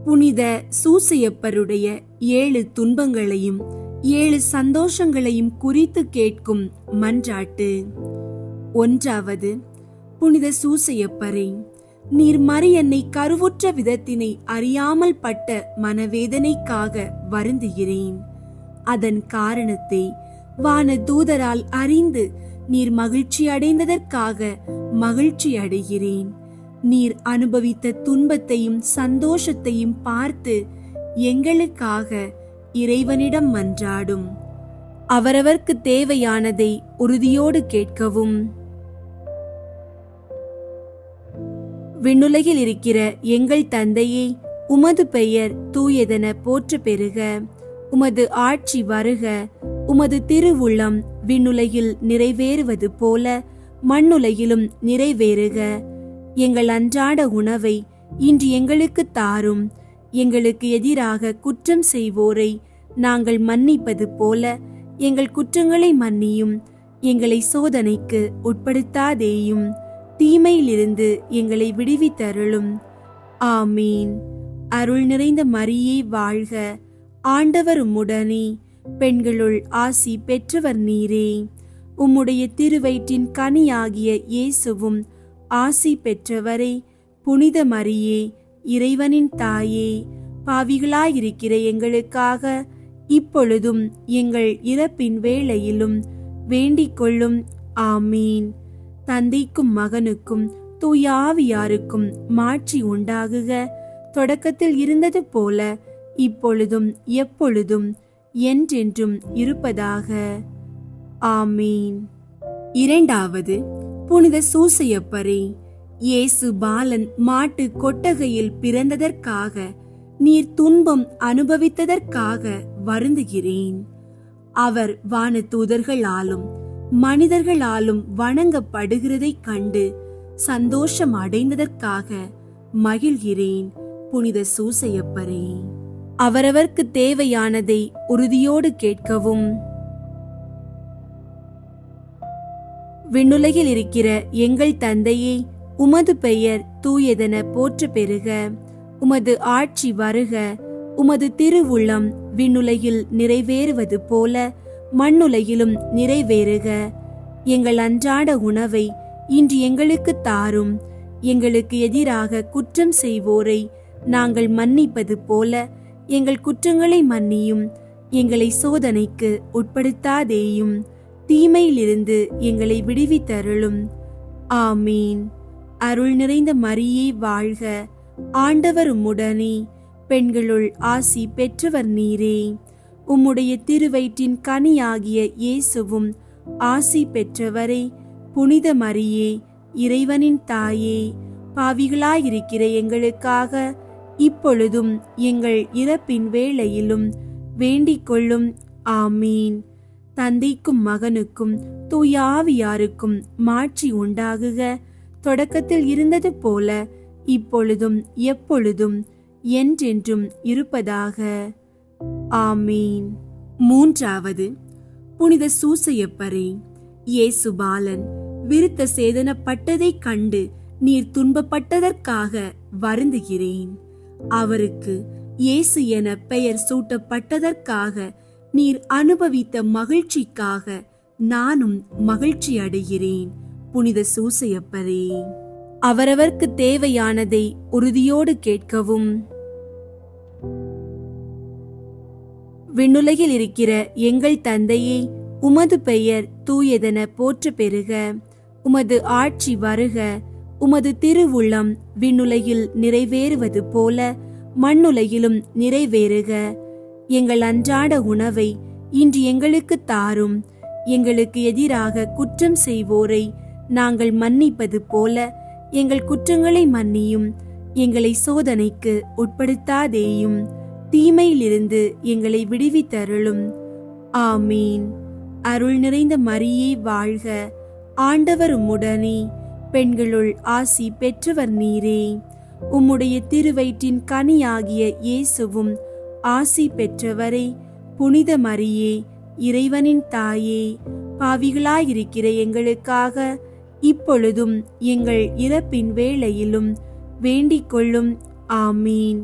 புனித சூசையப்பருடைய 7 துன்பங்களையும் 7 சந்தோஷங்களையும் குறித்து கேட்கும் மன்றாட்டு. 1. புனித சூசையப்பரே, நீர் மரியன்னை கருவுற்ற விதத்தினை அறியாமல் பட்ட மனவேதனைக்காக வருந்துகிறேன். அதன் காரணத்தை வான தூதரால் அறிந்து நீர் மகிழ்ச்சி அடைந்ததற்காக மகிழ்ச்சி அடைகிறேன். நீர் அனுபவித்த துன்பத்தையும் சந்தோஷத்தையும் பார்த்து எங்களுக்காக இறைவனிடம் மன்றாடும். அவரவர்க்கு தேவையானதை உறுதியோடு கேட்கவும். விண்ணுலகில் இருக்கிற எங்கள் தந்தையே, உமது பெயர் தூயதென போற்ற பெறுக. உமது ஆட்சி வருக. உமது திருவுள்ளம் விண்ணுலகில் நிறைவேறுவது போல மண்ணுலகிலும் நிறைவேறுக. எங்கள் அன்றாட உணவை இன்று எங்களுக்கு தாரும். எங்களுக்கு எதிராக குற்றம் செய்வோரை நாங்கள் மன்னிப்பது போல எங்கள் குற்றங்களை மன்னியும். எங்களை சோதனைக்கு உட்படுத்தாதேயும், தீமையிலிருந்து எங்களை விடுவித்தருளும். ஆமீன். அருள் நிறைந்த மரியே வாழ்க. ஆண்டவர் உம்முடனே, பெண்களுள் ஆசி பெற்றவர் நீரே. உம்முடைய திருவயிற்றின் கனியாகிய இயேசுவும் ஆசி பெற்றவரே. புனித மரியே, இறைவனின் தாயே, பாவிகளாயிருக்கிற எங்களுக்காக இப்பொழுதும் எங்கள் இறப்பின் வேளையிலும் வேண்டிக் கொள்ளும். ஆமீன். தந்தைக்கும் மகனுக்கும் தூய ஆவியாருக்கும் மாட்சி உண்டாகுக. தொடக்கத்தில் இருந்தது போல இப்பொழுதும் எப்பொழுதும் என்றென்றும் இருப்பதாக. ஆமீன். இரண்டாவது, புனித சூசையப்பரே, இயேசு பாலன் மாட்டு கொட்டகையில் பிறந்ததற்காக நீர் துன்பம் அனுபவித்ததற்காக வருந்துகிறேன். அவர் வானதூதர்களாலும் மனிதர்களாலும் வணங்கப்படுகிறதைக் கண்டு சந்தோஷம் அடைந்ததற்காக மகிழ்கிறேன். புனித சூசையப்பரே, அவரவர்க்கு தேவையானதை உறுதியோடு கேட்கவும். விண்ணுலகில் இருக்கிற எங்கள் தந்தையே, உமது பெயர் தூயதென போற்ற பெறுக. உமது ஆட்சி வருக. உமது திருவுள்ளம் விண்ணுலகில் நிறைவேறுவது போல மண்ணுலகிலும் நிறைவேறுக. எங்கள் அன்றாட உணவை இன்று எங்களுக்கு தாரும். எங்களுக்கு எதிராக குற்றம் செய்வோரை நாங்கள் மன்னிப்பது போல எங்கள் குற்றங்களை மன்னியும். எங்களை சோதனைக்கு உட்படுத்தாதேயும், தீமையிலிருந்து எங்களை விடுவித்தருளும். ஆமீன். அருள் நிறைந்த மரியே வாழ்க. ஆண்டவர் உம்முடனே, பெண்களுள் ஆசி பெற்றவர் நீரே. உம்முடைய திருவயிற்றின் கனியாகிய இயேசுவும் ஆசி பெற்றவரே. புனித மரியே, இறைவனின் தாயே, பாவிகளாயிருக்கிற எங்களுக்காக இப்பொழுதும் எங்கள் இறப்பின் வேளையிலும் வேண்டிக் கொள்ளும். ஆமீன். தந்தைக்கும் மகனுக்கும் தூய ஆவியாருக்கும் மாட்சி உண்டாகுக. தொடக்கத்தில் இருந்தது போல இப்பொழுதும் எப்பொழுதும் என்றென்றும் இருப்பதாக. ஆமீன். மூன்றாவது, புனித சூசையப்பரே, இயேசு பாலன் விருத்த சேதனப்பட்டதைக் கண்டு நீர் துன்பப்பட்டதற்காக வருந்துகிறேன். அவருக்கு இயேசு என பெயர் சூட்டப்பட்டதற்காக நீர் அனுபவித்த மகிழ்ச்சிக்காக நானும் மகிழ்ச்சி அடைகிறேன். புனித சூசையப்பரே, அவரவர்க்கு தேவையானதை உறுதியோடு கேட்கவும். விண்ணுலகில் இருக்கிற எங்கள் தந்தையே, உமது பெயர் தூயதென போற்ற பெறுக. உமது ஆட்சி வருக. உமது திருவுள்ளம் விண்ணுலகில் நிறைவேறுவது போல மண்ணுலகிலும் நிறைவேறுக. எங்கள் அன்றாட உணவை இன்று எங்களுக்கு தாரும். எங்களுக்கு எதிராக குற்றம் செய்வோரை நாங்கள் மன்னிப்பது போல எங்கள் குற்றங்களை மன்னியும். எங்களை சோதனைக்கு உட்படுத்தாதேயும், தீமையிலிருந்து எங்களை விடுவித்தருளும். ஆமீன். அருள் நிறைந்த மரியே வாழ்க. ஆண்டவர் உம்முடனே, பெண்களுள் ஆசி பெற்றவர் நீரே. உம்முடைய திருவயிற்றின் கனியாகிய இயேசுவும் ஆசி பெற்றவரே. புனித மரியே, இறைவனின் தாயே, பாவிகளாயிருக்கிற எங்களுக்காக இப்பொழுதும் எங்கள் இறப்பின் வேளையிலும் வேண்டிக் கொள்ளும். ஆமீன்.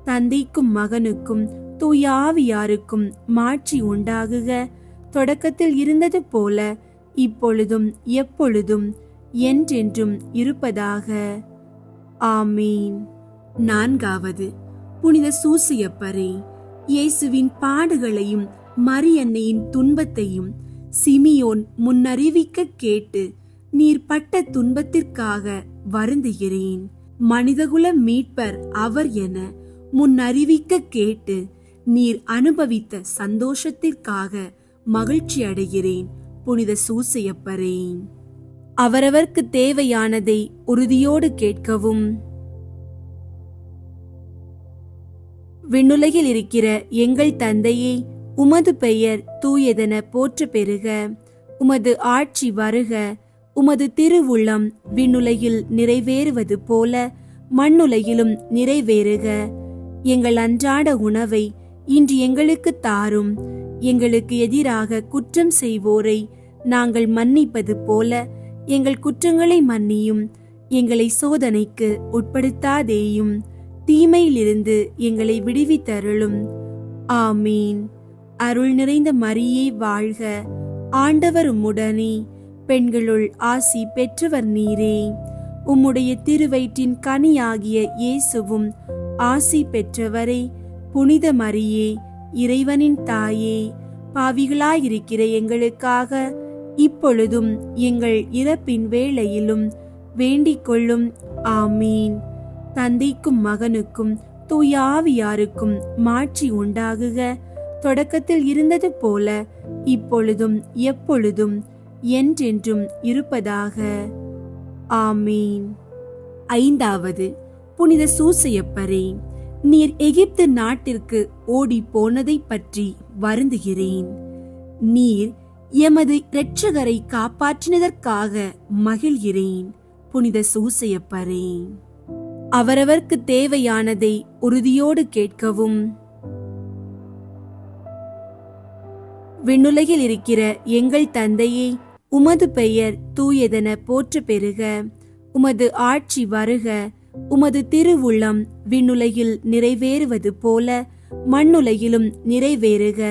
தந்தைக்கும் மகனுக்கும் தூய ஆவியாருக்கும் மாட்சி உண்டாகுக. தொடக்கத்தில் இருந்தது போல இப்பொழுதும் எப்பொழுதும் என்றென்றும் இருப்பதாக. ஆமீன். நான்காவது, புனித சூசையப்பரே, இயேசுவின் பாடுகளையும் மரியன்னையின் துன்பத்தையும் சிமியோன் முன்னறிவிக்க கேட்டு நீர் பட்ட துன்பத்திற்காக வருந்துகிறேன். மனிதகுல மீட்பர் அவர் என முன்னறிவிக்க கேட்டு நீர் அனுபவித்த சந்தோஷத்திற்காக மகிழ்ச்சி அடைகிறேன். புனித சூசையப்பரே, அவரவர்க்கு தேவையானதை உறுதியோடு கேட்கவும். விண்ணுலகில் இருக்கிற எங்கள் தந்தையே, உமது பெயர் தூயதென போற்ற பெறுக. உமது ஆட்சி வருக. உமது திருவுள்ளம் விண்ணுலகில் நிறைவேறுவது போல மண்ணுலகிலும் நிறைவேறுக. எங்கள் அன்றாட உணவை இன்று எங்களுக்கு தாரும். எங்களுக்கு எதிராக குற்றம் செய்வோரை நாங்கள் மன்னிப்பது போல எங்கள் குற்றங்களை மன்னியும். எங்களை சோதனைக்கு உட்படுத்தாதேயும், தீமையிலிருந்து எங்களை விடுவித்தருளும். ஆமீன். அருள் நிறைந்த மரியே வாழ்க. ஆண்டவர் உம்முடனே, பெண்களுள் ஆசி பெற்றவர் நீரே. உம்முடைய திருவயிற்றின் கனியாகிய இயேசுவும் ஆசி பெற்றவரே. புனித மரியே, இறைவனின் தாயே, பாவிகளாயிருக்கிற எங்களுக்காக இப்பொழுதும் எங்கள் இறப்பின் வேளையிலும் வேண்டிக் கொள்ளும். ஆமீன். தந்தைக்கும் மகனுக்கும் தூய ஆவியாருக்கும் மாட்சி உண்டாகுக. தொடக்கத்தில் இருந்தது போல இப்பொழுதும் எப்பொழுதும் என்றென்றும் இருப்பதாக. ஆமீன். ஐந்தாவது, புனித சூசையப்பரே, நீர் எகிப்து நாட்டிற்கு ஓடி போனதை பற்றி வருந்துகிறேன். நீர் எமது இரட்சகரை காப்பாற்றினதற்காக மகிழ்கிறேன். புனித சூசையப்பரே, அவரவர்க்கு தேவையானதை உறுதியோடு கேட்கவும். விண்ணுலகில் இருக்கிற எங்கள் தந்தையே, உமது பெயர் தூயதென போற்ற பெறுக. உமது ஆட்சி வருக. உமது திருவுள்ளம் விண்ணுலகில் நிறைவேறுவது போல மண்ணுலகிலும் நிறைவேறுக.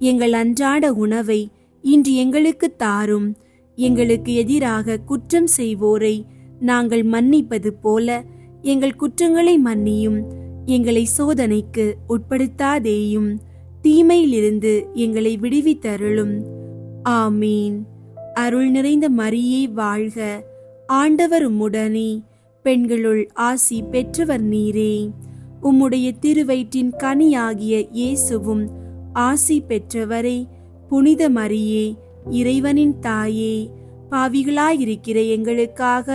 எங்கள் அன்றாட உணவை இன்று எங்களுக்கு தாரும். எங்களுக்கு எதிராக குற்றம் செய்வோரை நாங்கள் மன்னிப்பது போல எங்கள் குற்றங்களை மன்னியும். எங்களை சோதனைக்கு உட்படுத்தாதேயும், தீமையிலிருந்து எங்களை விடுவித்தருளும். ஆமீன். அருள் நிறைந்த மரியே வாழ்க. ஆண்டவர் உம்முடனே, பெண்களுள் ஆசி பெற்றவர் நீரே. உம்முடைய திருவயிற்றின் கனியாகிய இயேசுவும் ஆசி பெற்றவரே. புனித மரியே, இறைவனின் தாயே, பாவிகளாயிருக்கிற எங்களுக்காக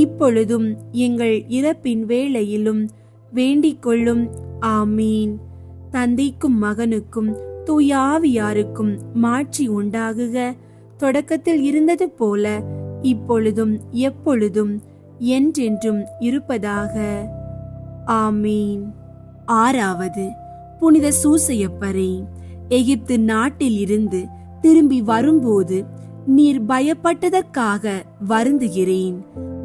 இப்பொழுதும் எங்கள் இறப்பின் வேளையிலும் வேண்டிக் கொள்ளும். ஆமீன். தந்தைக்கும் மகனுக்கும் தூய ஆவியாருக்கும் மாட்சி உண்டாகுக. தொடக்கத்தில் இருந்தது போல இப்பொழுதும் எப்பொழுதும் என்றென்றும் இருப்பதாக. ஆமீன். ஆறாவது, புனித சூசையப்பரே, எகிப்து நாட்டில் இருந்து திரும்பி வரும்போது நீர் பயப்பட்டதற்காக வருந்துகிறேன்.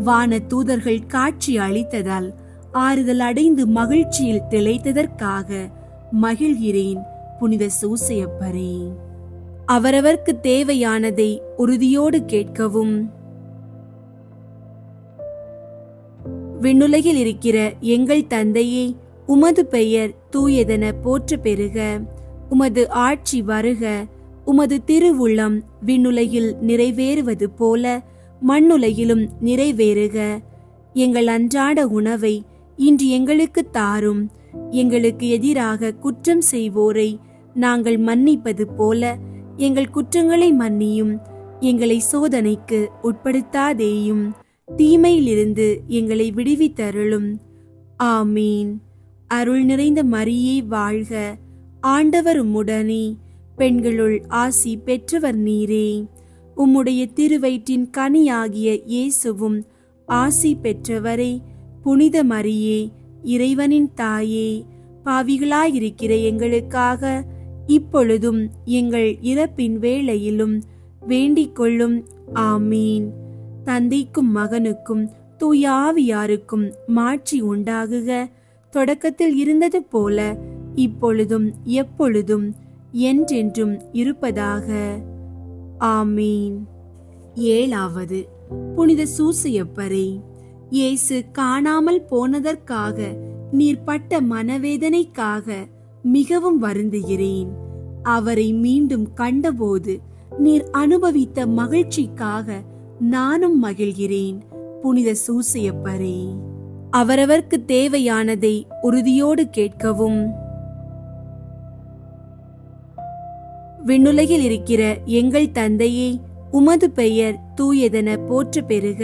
வான தூதர்கள் காட்சி அளித்ததால் ஆறுதல் அடைந்து மகிழ்ச்சியில் திளைத்ததற்காக மகிழ்கிறேன். புனித சூசையப்பரே, அவரவர்க்கு தேவையானதை உறுதியோடு கேட்கவும். விண்ணுலகில் இருக்கிற எங்கள் தந்தையே, உமது பெயர் தூயதென போற்ற பெறுக. உமது ஆட்சி வருக. உமது திருவுள்ளம் விண்ணுலகில் நிறைவேறுவது போல மண்ணுலகிலும் நிறைவேறுக. எங்கள் அன்றாட உணவை இன்று எங்களுக்கு தாரும். எங்களுக்கு எதிராக குற்றம் செய்வோரை நாங்கள் மன்னிப்பது போல எங்கள் குற்றங்களை மன்னியும். எங்களை சோதனைக்கு உட்படுத்தாதேயும், தீமையிலிருந்து எங்களை விடுவித்தருளும். ஆமீன். அருள் நிறைந்த மரியே வாழ்க. ஆண்டவர் உம்முடனே, பெண்களுள் ஆசி பெற்றவர் நீரே. உம்முடைய திருவயிற்றின் கனியாகிய இயேசுவும் ஆசி பெற்றவரே. புனித மரியே, இறைவனின் தாயே, பாவிகளாயிருக்கிற எங்களுக்காக இப்பொழுதும் எங்கள் இறப்பின் வேளையிலும் வேண்டிக் கொள்ளும். ஆமீன். தந்தைக்கும் மகனுக்கும் தூய ஆவியாருக்கும் மாட்சி உண்டாகுக. தொடக்கத்தில் இருந்தது போல இப்பொழுதும் எப்பொழுதும் என்றென்றும் இருப்பதாக. ஆமீன். ஏழாவது, புனித சூசையப்பரே, இயேசு காணாமல் போனதற்காக நீர் பட்ட மனவேதனைக்காக மிகவும் வருந்துகிறேன். அவரை மீண்டும் கண்டபோது நீர் அனுபவித்த மகிழ்ச்சிக்காக நானும் மகிழ்கிறேன். புனித சூசையப்பரே, அவரவர்க்கு தேவையானதை உறுதியோடு கேட்கவும். விண்ணுலகில் இருக்கிற எங்கள் தந்தையே, உமது பெயர் தூயதென போற்ற பெறுக.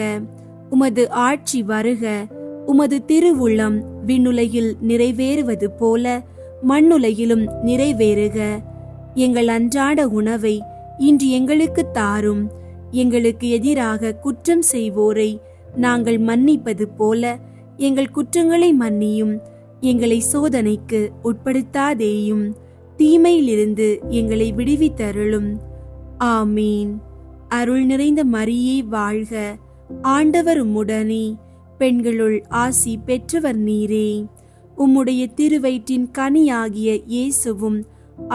உமது ஆட்சி வருக. உமது திருவுள்ளம் விண்ணுலகில் நிறைவேறுவது போல மண்ணுலகிலும் நிறைவேறுக. எங்கள் அன்றாட உணவை இன்று எங்களுக்கு தாரும். எங்களுக்கு எதிராக குற்றம் செய்வோரை நாங்கள் மன்னிப்பது போல எங்கள் குற்றங்களை மன்னியும். எங்களை சோதனைக்கு உட்படுத்தாதேயும், தீமையிலிருந்து எங்களை விடுவித்தருளும். ஆமீன். அருள் நிறைந்த மரியே வாழ்க. ஆண்டவர் உம்முடனே, பெண்களுள் ஆசி பெற்றவர் நீரே. உம்முடைய திருவயிற்றின் கனியாகிய இயேசுவும்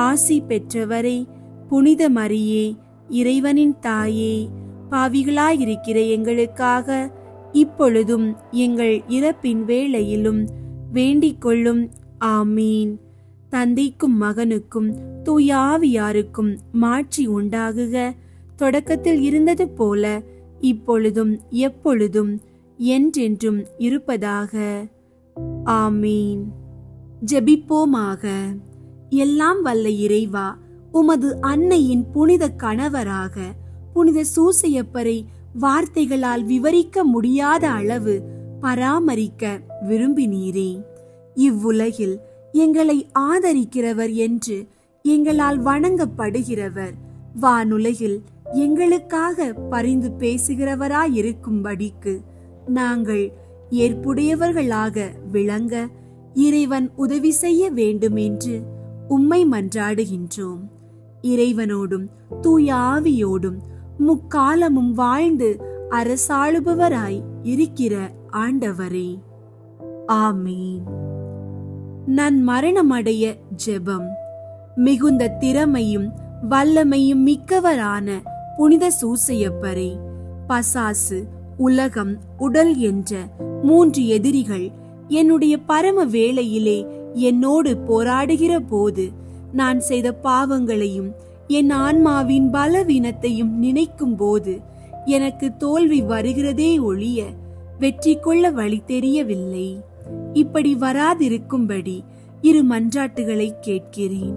ஆசி பெற்றவரே. புனித மரியே, இறைவனின் தாயே, பாவிகளாயிருக்கிற எங்களுக்காக இப்பொழுதும் எங்கள் இறப்பின் வேளையிலும் வேண்டிக் கொள்ளும். ஆமீன். தந்தைக்கும் மகனுக்கும் தூய ஆவியாருக்கும் மாட்சி உண்டாகுக. தொடக்கத்தில் இருந்தது போல இப்பொழுதும் எப்பொழுதும் என்றென்றும் இருப்பதாக. ஆமீன். ஜெபிப்போமாக. எல்லாம் வல்ல இறைவா, உமது அன்னையின் புனித கணவராக புனித சூசையப்பரை வார்த்தைகளால் விவரிக்க முடியாத அளவு பராமரிக்க விரும்பினீரே. இவ்வுலகில் எங்களை ஆதரிக்கிறவர் என்று எங்களால் வணங்கப்படுகிறவர் வானுலகில் எங்களுக்காக பரிந்து பேசுகிறவராயிருக்கும்படிக்கு நாங்கள் ஏற்புடையவர்களாக விளங்க இறைவன் உதவி செய்ய வேண்டும் என்று உம்மை மன்றாடுகின்றோம். இறைவனோடும் தூய ஆவியோடும் முக்காலமும் வாழ்ந்து அரசாளுபவராய் இருக்கிற ஆண்டவரே. ஆமீன். நான் மரணமடைய ஜெபம். மிகுந்த திறமையும் வல்லமையும் மிக்கவரான புனித சூசையப்பரே, பசாசு, உலகம், உடல் என்ற 3 எதிரிகள் என்னுடைய பரம வேளையிலே என்னோடு போராடுகிற போது நான் செய்த பாவங்களையும் என் ஆன்மாவின் பலவீனத்தையும் நினைக்கும் போது எனக்கு தோல்வி வருகிறதே ஒழிய வெற்றி கொள்ள வழி தெரியவில்லை. இப்படி வராதிருக்கும்படி 2 மன்றாட்டுகளை கேட்கிறேன்.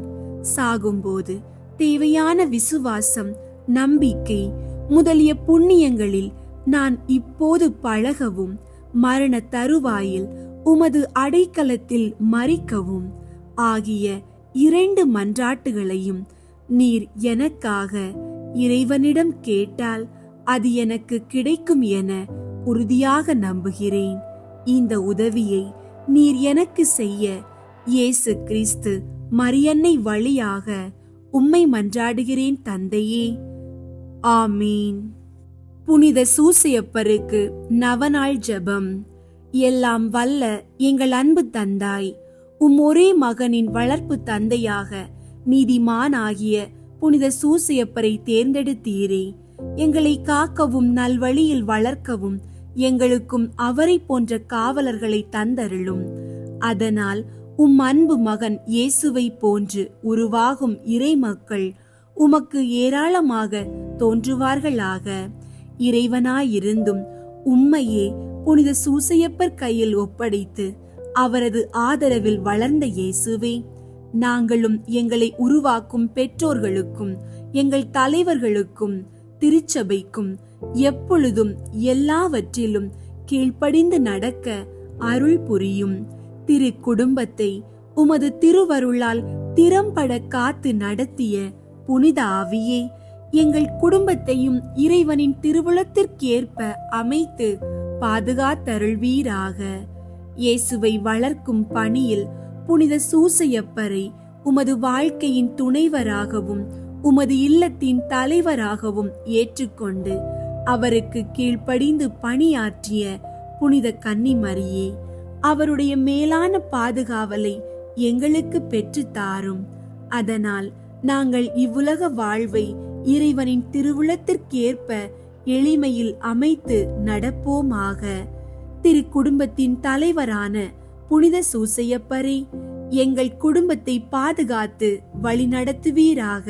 சாகும்போது தேவையான விசுவாசம், நம்பிக்கை முதலிய புண்ணியங்களில் நான் இப்போது பழகவும், மரண தருவாயில் உமது அடைக்கலத்தில் மரிக்கவும் ஆகிய 2 மன்றாட்டுகளையும் நீர் எனக்காக இறைவனிடம் கேட்டால் அது எனக்கு கிடைக்கும் என உறுதியாக நம்புகிறேன். இந்த உதவியை நீர் எனக்கு செய்ய இயேசு கிறிஸ்து மரியன்னை வழியாக உம்மை மன்றாடுகிறேன் தந்தையே. ஆமீன். புனித சூசையப்பருக்கு நவநாள் ஜெபம். எல்லாம் வல்ல எங்கள் அன்பு தந்தாய், ஒரே மகனின் வளர்ப்பு தந்தையாக நீதிமானாகிய புனித சூசையப்பரை தேர்ந்தெடுத்தீரே. எங்களை காக்கவும் நல்வழியில் வளர்க்கவும் எங்களுக்கும் அவரை போன்ற காவலர்களை தந்தருளும். அதனால் அன்பு மகன் இயேசுவை போன்று உருவாகும் இறைமக்கள் உமக்கு ஏராளமாக தோன்றுவார்களாக. இறைவனாயிருந்தும் உம்மையே புனித சூசையப்பர் கையில் ஒப்படைத்து அவரது ஆதரவில் வளர்ந்த இயேசுவே, நாங்களும் எங்களை உருவாக்கும் பெற்றோர்களுக்கும் எங்கள் தலைவர்களுக்கும் திருச்சபைக்கும் எப்பொழுதும் எல்லாவற்றிலும் கீழ்ப்படிந்து நடக்க அருள் புரியும். திரு குடும்பத்தை உமது திருவருளால் திறம்பட காத்து நடத்திய புனித ஆவியே, எங்கள் குடும்பத்தையும் இறைவனின் திருவுளத்திற்கேற்ப அமைத்து பாதுகாத்தருள்வீராக. இயேசுவை வளர்க்கும் பணியில் புனித சூசையப்பரை உமது வாழ்க்கையின் துணைவராகவும் உமது இல்லத்தின் தலைவராகவும் ஏற்றுக்கொண்டு அவருக்கு கீழ்ப்படிந்து பணியாற்றிய புனித கன்னிமரியே, அவருடைய மேலான பாதுகாவலை எங்களுக்கு பெற்று தாரும். அதனால் நாங்கள் இவ்வுலக வாழ்வை இறைவனின் திருவுளத்திற்கேற்ப எளிமையில் அமைத்து நடப்போமாக. திரு குடும்பத்தின் தலைவரான புனித சூசையப்பரே, எங்கள் குடும்பத்தை பாதுகாத்து வழிநடத்துவீராக.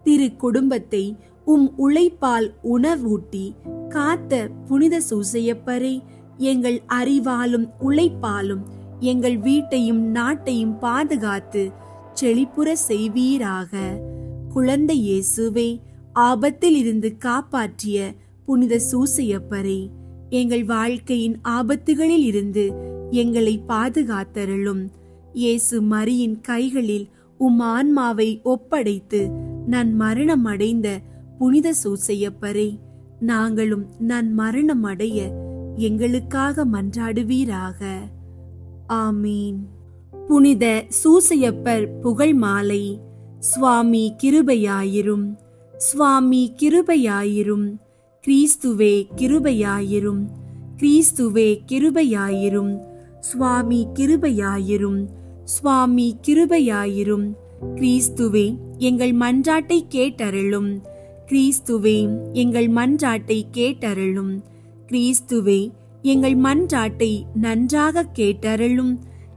திரு குடும்பத்தை உழைப்பால் உணவூட்டி காத்த புனித சூசையப்பரே, எங்கள் அறிவாலும் உழைப்பாலும் எங்கள் வீட்டையும் நாட்டையும் பாதுகாத்து செழிப்புற செய்வீராக. குழந்தை இயேசுவே, ஆபத்தில் இருந்து காப்பாற்றிய புனித சூசையப்பரே, எங்கள் வாழ்க்கையின் ஆபத்துகளில் இருந்து எங்களை பாதுகாத்தருளும். இயேசு மரியின் கைகளில் ஆன்மாவை ஒப்படைத்து நான் மரணம் அடைந்த புனித சூசையப்பரே, நாங்களும் நான் மரணம் அடைய எங்களுக்காக மன்றாடுவீராக. ஆமீன். புனித சூசையப்பர் புகழ் மாலை. சுவாமி கிருபையாயிரும், சுவாமி கிருபையாயிரும், கிறிஸ்துவே கிருபையாயிரும், கிறிஸ்துவே கிருபையாயிரும், சுவாமி கிருபையாயிரும், சுவாமி கிருபையாயிரும், கிறிஸ்துவே எங்கள் மன்றாட்டை கேட்டருளும், கிறிஸ்துவே, எங்கள் மன்றாட்டை கேட்டருளும். கிறிஸ்துவே, எங்கள் மன்றாட்டை நன்றாக கேட்டருளும்.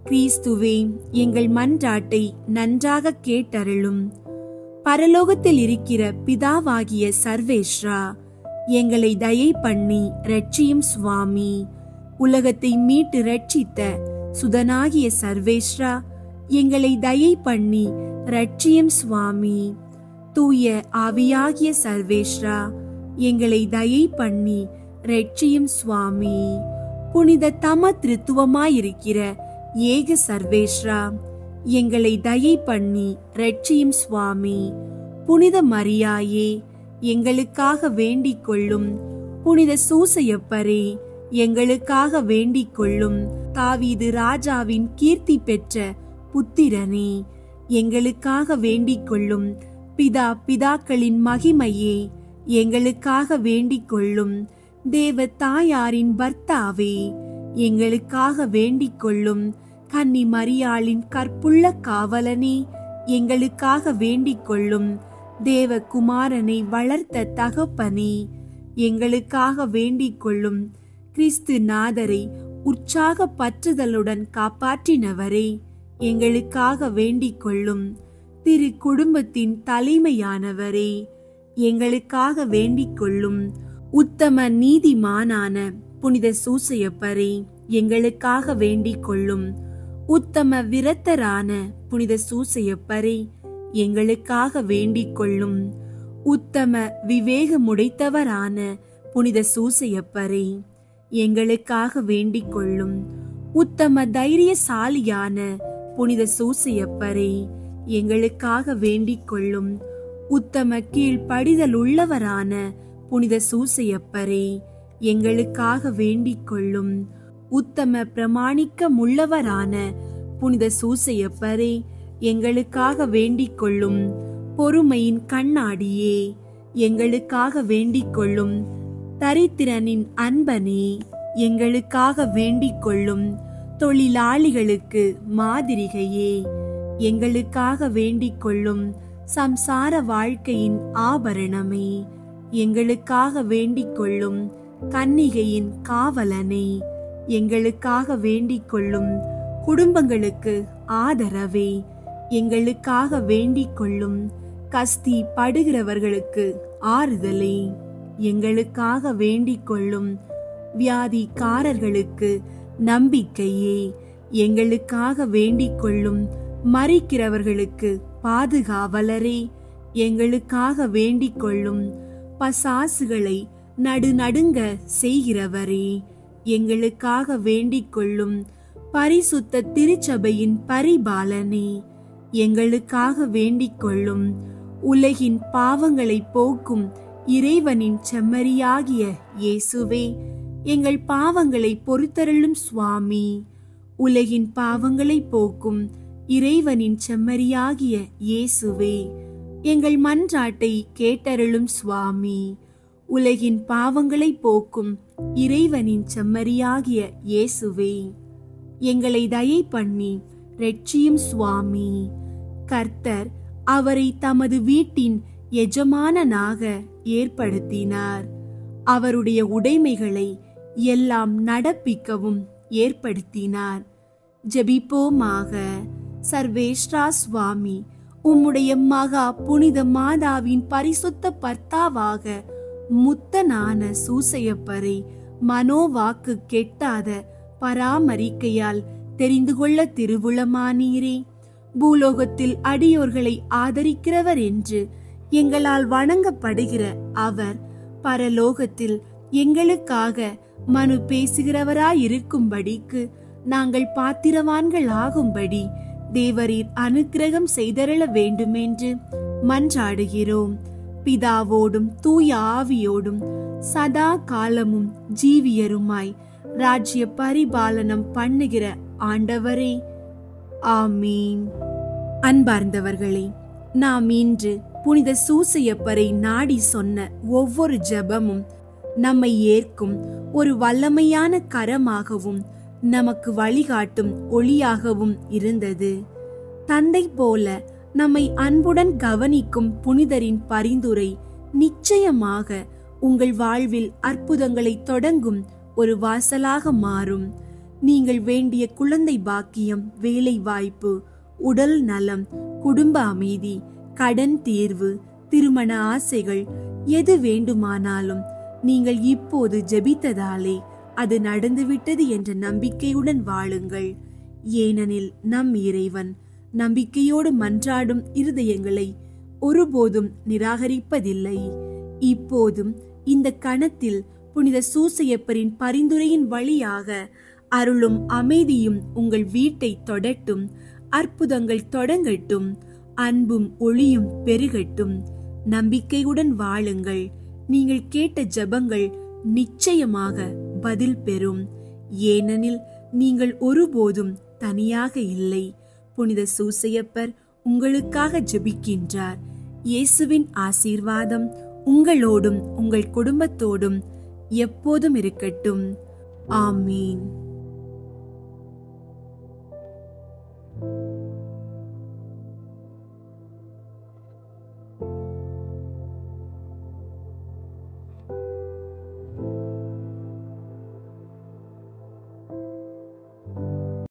கிறிஸ்துவே, எங்கள் மன்றாட்டை நன்றாக கேட்டருளும். பரலோகத்தில் இருக்கிற பிதாவாகிய சர்வேஸ்வரா, எங்களை தயை பண்ணி ரட்சியும் சுவாமி. உலகத்தை மீட்டு ரட்சித்த சுதனாகிய சர்வேஸ்வரா, எங்களை தயை பண்ணி ரட்சியும் சுவாமி. தூய ஆவியாகிய சர்வேஸ்வரா, எங்களை தயை பண்ணி ரட்சியும் சுவாமி. புனித தம திருத்துவமாயிருக்கிற ஏக சர்வேஸ்வரா, எங்களை தயை பண்ணி ரட்சியும் சுவாமி. புனித மரியாயே, எங்களுக்காக வேண்டிக் கொள்ளும். புனித சூசையப்பரே, எங்களுக்காக வேண்டிக் கொள்ளும். தாவீது ராஜாவின் கீர்த்தி பெற்ற புத்திரனே, எங்களுக்காக வேண்டிக் கொள்ளும். பிதாக்களின் மகிமையே, எங்களுக்காக வேண்டிக் கொள்ளும். தேவ தாயாரின் பர்த்தாவே, எங்களுக்காக வேண்டிக் கொள்ளும். கன்னி மரியாளின் கற்புள்ள காவலனே, எங்களுக்காக வேண்டிக் கொள்ளும். தேவகுமாரனை வளர்த்த தகப்பனே, எங்களுக்காக வேண்டிக் கொள்ளும். கிறிஸ்து நாதரை உற்சாக பற்றுதலுடன் காப்பாற்றினவரே, எங்களுக்காக வேண்டிக் கொள்ளும். திரு குடும்பத்தின் தலைமையானவரே, எங்களுக்காக வேண்டிக் கொள்ளும். உத்தம நீதிமானான புனித சூசையப்பரே, எங்களுக்காக வேண்டிக் கொள்ளும். உத்தம விரத்தரான புனித சூசையப்பரே, எங்களுக்காக வேண்டிக் கொள்ளும். உத்தம விவேகமுடைத்தவரான புனித சூசையப்பரே, எங்களுக்காக வேண்டிக் கொள்ளும். உத்தம தைரியசாலியான புனித சூசையப்பரே, எங்களுக்காக வேண்டிக் கொள்ளும். உத்தம கீழ்ப்படிதல் உள்ளவரான புனித சூசையப்பரே, எங்களுக்காக வேண்டிக் கொள்ளும். உத்தம பிரமாணிக்கமுள்ளவரான புனித சூசையப்பரே, எங்களுக்காக வேண்டிக் கொள்ளும். பொறுமையின் கண்ணாடியே, எங்களுக்காக வேண்டிக் கொள்ளும். தரித்திரனின் அன்பனே, எங்களுக்காக வேண்டிக் கொள்ளும். தொழிலாளிகளுக்கு மாதிரிகையே, எங்களுக்காக வேண்டிக் கொள்ளும். சம்சார வாழ்க்கையின் ஆபரணமே, எங்களுக்காக வேண்டிக் கொள்ளும். கன்னிகையின் காவலனே, எங்களுக்காக வேண்டிக் கொள்ளும். குடும்பங்களுக்கு ஆதரவே, எங்களுக்காக வேண்டிக் கொள்ளும். கஸ்தி படுகிறவர்களுக்கு ஆறுதலே, எங்களுக்காக வேண்டிக் கொள்ளும். வியாதிக்காரர்களுக்கு நம்பிக்கையே, எங்களுக்காக வேண்டிக் கொள்ளும். மரிக்கிறவர்களுக்கு பாதுகாவலரே, எங்களுக்காக வேண்டிக் கொள்ளும். பசாசுகளை நடுநடுங்க செய்கிறவரே, எங்களுக்காக வேண்டிக் கொள்ளும். பரிசுத்த திருச்சபையின் பரிபாலனே, எங்களுக்காக வேண்டிக் கொள்ளும். உலகின் பாவங்களை போக்கும் இறைவனின் செம்மறியாகிய இயேசுவே, எங்கள் பாவங்களை பொறுத்தருளும் சுவாமி. உலகின் பாவங்களை போக்கும் இறைவனின் செம்மறியாகிய இயேசுவே, எங்கள் மன்றாட்டை கேட்டருளும் சுவாமி. உலகின் பாவங்களை போக்கும் இறைவனின் செம்மறியாகிய இயேசுவே, எங்களை தயை பண்ணி ரட்சியும் சுவாமி. கர்த்தர் அவரை தமது வீட்டின் எஜமானனாக ஏற்படுத்தினார். அவருடைய உடைமைகளை எல்லாம் நடப்பிக்கவும் ஏற்படுத்தினார். ஜெபிப்போமாக. சர்வேஸ்வரா சுவாமி, உம்முடைய மகா புனித மாதாவின் பரிசுத்த பர்த்தாவாக முத்தனான சூசையப்பரை மனோவாக்கு கெட்டாத பராமரிக்கையால் தெரிந்து கொள்ள திருவுளமானீரே. பூலோகத்தில் அடியோர்களை ஆதரிக்கிறவர் என்று எங்களால் வணங்கப்படுகிற அவர் பரலோகத்தில் எங்களுக்காக மனு பேசுகிறவராயிருக்கும்படிக்கு நாங்கள் பாத்திரவான்கள் ஆகும்படி தேவரீர் அனுக்கிரகம் செய்தருள வேண்டுமென்று மன்றாடுகிறோம். பிதாவோடும் தூய ஆவியோடும் சதா காலமும் ஜீவியருமாய் ராஜ்ய பரிபாலனம் பண்ணுகிற ஆண்டவரே, ஆமீன். அன்பார்ந்தவர்களே, நாம் இன்று புனித சூசையப்பரை நாடி சொன்ன ஒவ்வொரு ஜெபமும் நம்மை ஏற்கும் ஒரு வல்லமையான கரமாகவும் நமக்கு வழிகாட்டும் ஒளியாகவும் இருந்தது. தந்தை போல நம்மை அன்புடன் கவனிக்கும் புனிதரின் பரிந்துரை நிச்சயமாக உங்கள் வாழ்வில் அற்புதங்களை தொடங்கும் ஒரு வாசலாக மாறும். நீங்கள் வேண்டிய குழந்தை பாக்கியம், வேலை வாய்ப்பு, உடல் நலம், குடும்ப அமைதி, கடன் தீர்வு, திருமண ஆசைகள், எது வேண்டுமானாலும் நீங்கள் இப்போது ஜெபித்ததாலே அது நடந்துவிட்டது என்ற நம்பிக்கையுடன் வாழுங்கள். ஏனெனில் நம் இறைவன் நம்பிக்கையோடு மன்றாடும் இருதயங்களை ஒருபோதும் நிராகரிப்பதில்லை. இப்போதும் இந்த கணத்தில் புனித சூசையப்பரின் பரிந்துரையின் வழியாக அருளும் அமைதியும் உங்கள் வீட்டை தொடட்டும். அற்புதங்கள் தொடங்கட்டும். அன்பும் ஒளியும் பெருகட்டும். நம்பிக்கையுடன் வாழுங்கள். நீங்கள் கேட்ட ஜெபங்கள் நிச்சயமாக பதில் பெறும். ஏனெனில் நீங்கள் ஒருபோதும் தனியாக இல்லை. புனித சூசையப்பர் உங்களுக்காக ஜெபிக்கின்றார். இயேசுவின் ஆசீர்வாதம் உங்களோடும் உங்கள் குடும்பத்தோடும் எப்போதும் இருக்கட்டும். ஆமீன்.